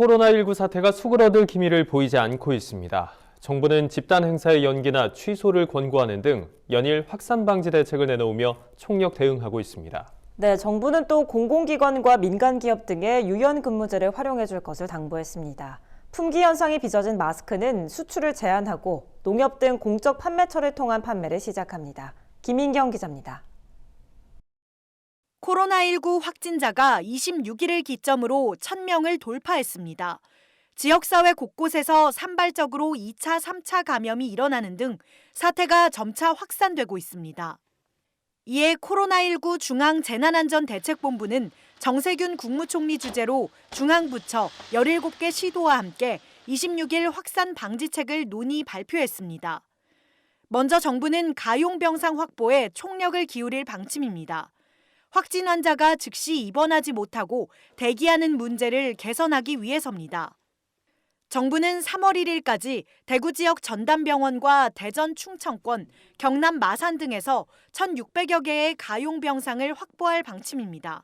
코로나19 사태가 수그러들 기미를 보이지 않고 있습니다. 정부는 집단 행사의 연기나 취소를 권고하는 등 연일 확산 방지 대책을 내놓으며 총력 대응하고 있습니다. 네, 정부는 또 공공기관과 민간기업 등의 유연근무제를 활용해 줄 것을 당부했습니다. 품귀 현상이 빚어진 마스크는 수출을 제한하고 농협 등 공적 판매처를 통한 판매를 시작합니다. 김인경 기자입니다. 코로나19 확진자가 26일을 기점으로 1,000명을 돌파했습니다. 지역사회 곳곳에서 산발적으로 2차, 3차 감염이 일어나는 등 사태가 점차 확산되고 있습니다. 이에 코로나19 중앙재난안전대책본부는 정세균 국무총리 주재로 중앙부처 17개 시도와 함께 26일 확산 방지책을 논의 발표했습니다. 먼저 정부는 가용병상 확보에 총력을 기울일 방침입니다. 확진 환자가 즉시 입원하지 못하고 대기하는 문제를 개선하기 위해서입니다. 정부는 3월 1일까지 대구 지역 전담병원과 대전 충청권, 경남 마산 등에서 1,600여 개의 가용병상을 확보할 방침입니다.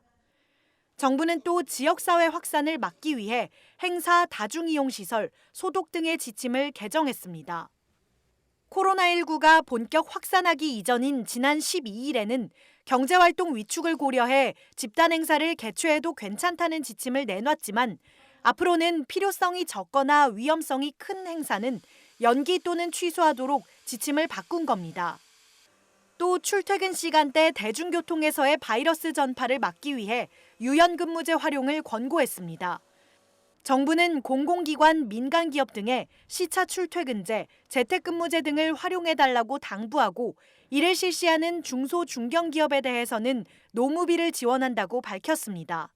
정부는 또 지역사회 확산을 막기 위해 행사, 다중이용시설, 소독 등의 지침을 개정했습니다. 코로나19가 본격 확산하기 이전인 지난 12일에는 경제활동 위축을 고려해 집단 행사를 개최해도 괜찮다는 지침을 내놨지만 앞으로는 필요성이 적거나 위험성이 큰 행사는 연기 또는 취소하도록 지침을 바꾼 겁니다. 또 출퇴근 시간대 대중교통에서의 바이러스 전파를 막기 위해 유연근무제 활용을 권고했습니다. 정부는 공공기관, 민간기업 등에 시차 출퇴근제, 재택근무제 등을 활용해달라고 당부하고 이를 실시하는 중소, 중견기업에 대해서는 노무비를 지원한다고 밝혔습니다.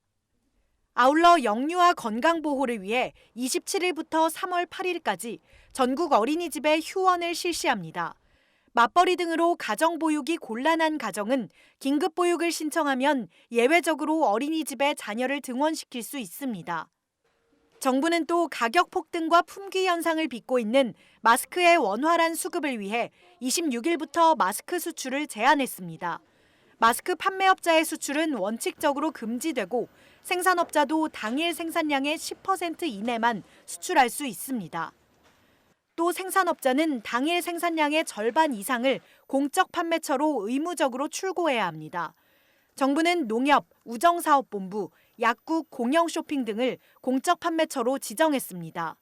아울러 영유아 건강보호를 위해 27일부터 3월 8일까지 전국 어린이집에 휴원을 실시합니다. 맞벌이 등으로 가정보육이 곤란한 가정은 긴급보육을 신청하면 예외적으로 어린이집에 자녀를 등원시킬 수 있습니다. 정부는 또 가격 폭등과 품귀 현상을 빚고 있는 마스크의 원활한 수급을 위해 26일부터 마스크 수출을 제한했습니다. 마스크 판매업자의 수출은 원칙적으로 금지되고 생산업자도 당일 생산량의 10% 이내만 수출할 수 있습니다. 또 생산업자는 당일 생산량의 절반 이상을 공적 판매처로 의무적으로 출고해야 합니다. 정부는 농협, 우정사업본부, 약국, 공영쇼핑 등을 공적 판매처로 지정했습니다.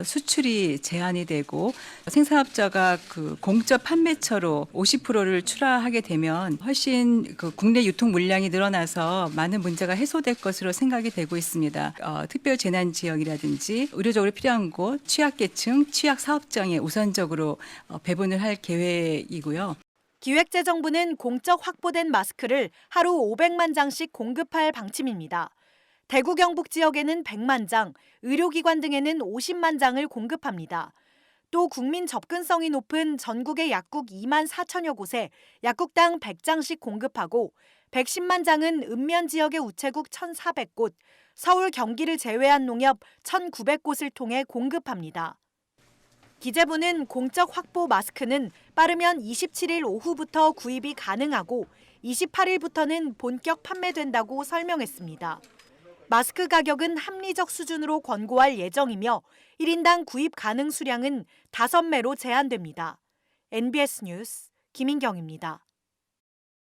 수출이 제한이 되고 생산업자가 공적 판매처로 50%를 출하하게 되면 훨씬 국내 유통 물량이 늘어나서 많은 문제가 해소될 것으로 생각이 되고 있습니다. 특별 재난 지역이라든지 의료적으로 필요한 곳, 취약계층, 취약사업장에 우선적으로 배분을 할 계획이고요. 기획재정부는 공적 확보된 마스크를 하루 500만 장씩 공급할 방침입니다. 대구 경북 지역에는 100만 장, 의료기관 등에는 50만 장을 공급합니다. 또 국민 접근성이 높은 전국의 약국 2만 4천여 곳에 약국당 100장씩 공급하고 110만 장은 읍면 지역의 우체국 1,400곳, 서울 경기를 제외한 농협 1,900곳을 통해 공급합니다. 기재부는 공적 확보 마스크는 빠르면 27일 오후부터 구입이 가능하고 28일부터는 본격 판매된다고 설명했습니다. 마스크 가격은 합리적 수준으로 권고할 예정이며 1인당 구입 가능 수량은 5매로 제한됩니다. NBS 뉴스 김인경입니다.